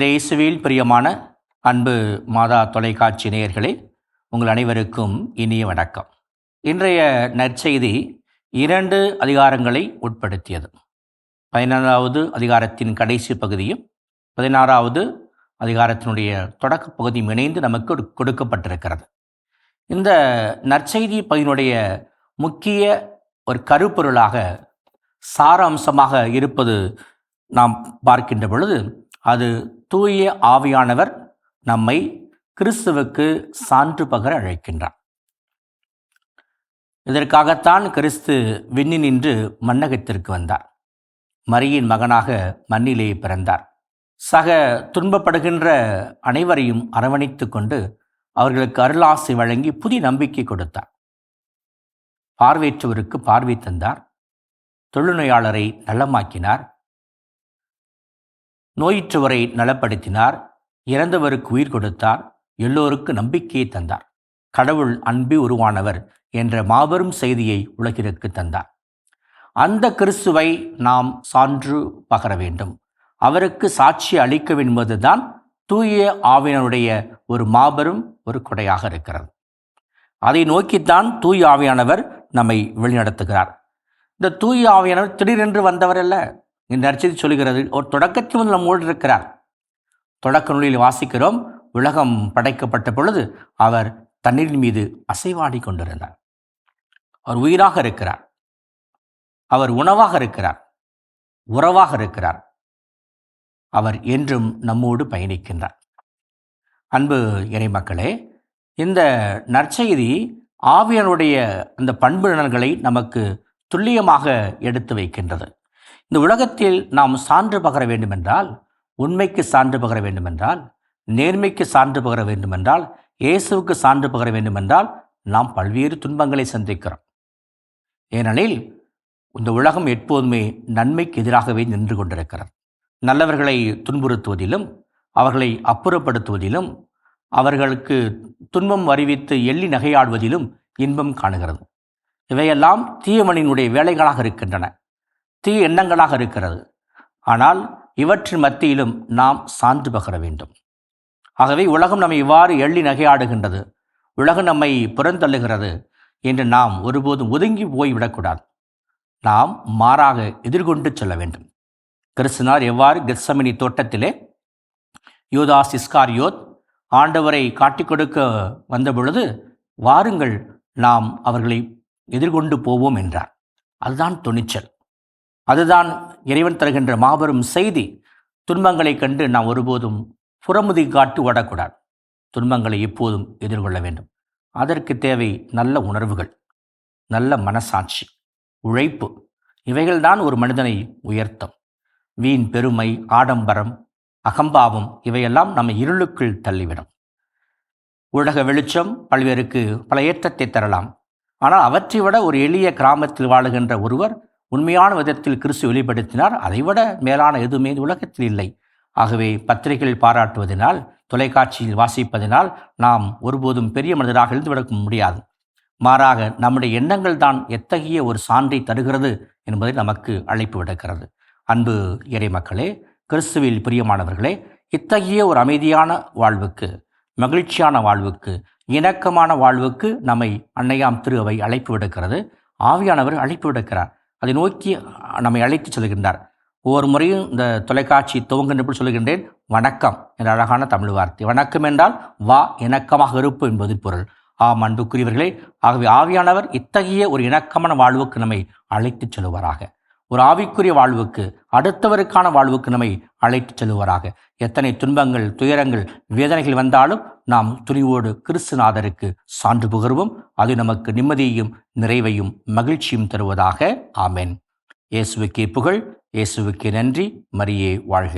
இயேசுவில் பிரியமான அன்பு மாதா தொலைக்காட்சி நேயர்களே, உங்கள் அனைவருக்கும் இனிய வணக்கம். இன்றைய நற்செய்தி 2 அதிகாரங்களை உட்படுத்தியது. 15வது அதிகாரத்தின் கடைசி பகுதியும் 16வது அதிகாரத்தினுடைய தொடக்க பகுதியும் இணைந்து நமக்கு கொடுக்கப்பட்டிருக்கிறது. இந்த நற்செய்தி பகுதியினுடைய முக்கிய ஒரு கருப்பொருளாக சாராம்சமாக இருப்பது நாம் பார்க்கின்ற பொழுது, அது தூய ஆவியானவர் நம்மை கிறிஸ்துவுக்கு சான்று பகர அழைக்கின்றார். இதற்காகத்தான் கிறிஸ்து விண்ணினின்று மண்ணகத்திற்கு வந்தார். மரியின் மகனாக மண்ணிலே பிறந்தார். சக துன்பப்படுகின்ற அனைவரையும் அரவணைத்து கொண்டு அவர்களுக்கு அருளாசி வழங்கி புதிய நம்பிக்கை கொடுத்தார். பார்வையற்றவருக்கு பார்வை தந்தார். தொழுநோயாளரை நலமாக்கினார். நோயுற்றவரை நலப்படுத்தினார். இறந்தவருக்கு உயிர் கொடுத்தார். எல்லோருக்கு நம்பிக்கையை தந்தார். கடவுள் அன்பு உருவானவர் என்ற மாபெரும் செய்தியை உலகிற்கு தந்தார். அந்த கிறிஸ்துவை நாம் சான்று பகர வேண்டும், அவருக்கு சாட்சி அளிக்க வேண்டும் என்பதுதான் தூய ஆவியானுடைய ஒரு மாபெரும் ஒரு கொடையாக இருக்கிறது. அதை நோக்கித்தான் தூய ஆவியானவர் நம்மை வழிநடத்துகிறார். இந்த தூய ஆவியானவர் திடீரென்று வந்தவர் அல்ல. இந்த நற்செய்தி சொல்கிறது, ஒரு தொடக்கத்தில் வந்து நம்மோடு இருக்கிறார். தொடக்க நூலில் வாசிக்கிறோம், உலகம் படைக்கப்பட்ட பொழுது அவர் தண்ணீரின் மீது அசைவாடி கொண்டிருந்தார். அவர் உயிராக இருக்கிறார். அவர் உணவாக இருக்கிறார், உறவாக இருக்கிறார். அவர் என்றும் நம்மோடு பயணிக்கின்றார். அன்பு இறைமக்களே, இந்த நற்செய்தி ஆவியானுடைய அந்த பண்பு நலன்களை நமக்கு துல்லியமாக எடுத்து வைக்கின்றது. இந்த உலகத்தில் நாம் சான்று பகர வேண்டுமென்றால், உண்மைக்கு சான்று பகர வேண்டுமென்றால், நேர்மைக்கு சான்று பகர வேண்டுமென்றால், இயேசுவுக்கு சான்று பகர வேண்டுமென்றால் நாம் பல்வேறு துன்பங்களை சந்திக்கிறோம். ஏனெனில் இந்த உலகம் எப்போதுமே நன்மைக்கு எதிராகவே நின்று கொண்டிருக்கிறது. நல்லவர்களை துன்புறுத்துவதிலும், அவர்களை அப்புறப்படுத்துவதிலும், அவர்களுக்கு துன்பம் அறிவித்து எள்ளி நகையாடுவதிலும் இன்பம் காணுகிறது. இவையெல்லாம் தீயவனினுடைய வேலைகளாக இருக்கின்றன, தீய எண்ணங்களாக இருக்கிறது. ஆனால் இவற்றின் மத்தியிலும் நாம் சான்று பகர வேண்டும். ஆகவே உலகம் நம்மை இவ்வாறு எள்ளி நகையாடுகின்றது, உலகம் நம்மை புறந்தள்ளுகிறது என்று நாம் ஒருபோதும் ஒதுங்கி போய்விடக்கூடாது. நாம் மாறாக எதிர்கொண்டு செல்ல வேண்டும். கிறிஸ்துனார் எவ்வாறு கெத்செமனி தோட்டத்திலே யூதாஸ் இஸ்காரியோத் ஆண்டவரை காட்டிக் கொடுக்க வந்த பொழுது, வாருங்கள் நாம் அவர்களை எதிர்கொண்டு போவோம் என்றார். அதுதான் துணிச்சல், அதுதான் இறைவன் தருகின்ற மாபெரும் செய்தி. துன்பங்களை கண்டு நாம் ஒருபோதும் புறமுதி காட்டு ஓடக்கூடாது. துன்பங்களை எப்போதும் எதிர்கொள்ள வேண்டும். அதற்கு தேவை நல்ல உணர்வுகள், நல்ல மனசாட்சி, உழைப்பு. இவைகள்தான் ஒரு மனிதனை உயர்த்தும். வீண் பெருமை, ஆடம்பரம், அகம்பாவம் இவையெல்லாம் நம்மை இருளுக்குள் தள்ளிவிடும். உலக வெளிச்சம் பல்வேறுக்கு பல ஏற்றத்தை தரலாம். ஆனால் அவற்றை விட ஒரு எளிய கிராமத்தில் வாழுகின்ற ஒருவர் உண்மையான விதத்தில் கிறிஸ்து வெளிப்படுத்தினார். அதைவிட மேலான எதுவுமே உலகத்தில் இல்லை. ஆகவே பத்திரிகைகள் பாராட்டுவதனால், தொலைக்காட்சியில் வாசிப்பதனால் நாம் ஒருபோதும் பெரிய மனிதராக இருந்துவிட முடியாது. மாறாக நம்முடைய எண்ணங்கள் தான் எத்தகைய ஒரு சான்றை தருகிறது என்பதை நமக்கு அழைப்பு விடுக்கிறது. அன்பு இறை மக்களே, கிறிஸ்துவில் பிரியமானவர்களே, இத்தகைய ஒரு அமைதியான வாழ்வுக்கு, மகிழ்ச்சியான வாழ்வுக்கு, இணக்கமான வாழ்வுக்கு நம்மை அன்னையாம் திரு அவை அழைப்பு விடுக்கிறது. ஆவியானவர் அழைப்பு விடுக்கிறார். அதை நோக்கி நம்மை அழைத்து செல்கின்றார். ஒவ்வொரு முறையும் இந்த தொலைக்காட்சி துவங்குகின்றபடி சொல்கின்றேன், வணக்கம் என்ற அழகான தமிழ் வார்த்தை. வணக்கம் என்றால் வா, இணக்கமாக இருப்பு என்பது பொருள். ஆம் அன்புக்குரியவர்களே, ஆகவே ஆவியானவர் இத்தகைய ஒரு இணக்கமான வாழ்வுக்கு நம்மை அழைத்து செல்வாராக. ஒரு ஆவிக்குரிய வாழ்வுக்கு, அடுத்தவருக்கான வாழ்வுக்கு நம்மை அழைத்து செல்வாராக. எத்தனை துன்பங்கள், துயரங்கள், வேதனைகள் வந்தாலும் நாம் துணிவோடு கிறிஸ்துநாதருக்கு சான்று புகர்வோம். அது நமக்கு நிம்மதியையும் நிறைவையும் மகிழ்ச்சியும் தருவதாக. ஆமென். இயேசுவுக்கே புகழ், இயேசுவுக்கே நன்றி. மரியே வாழ்க.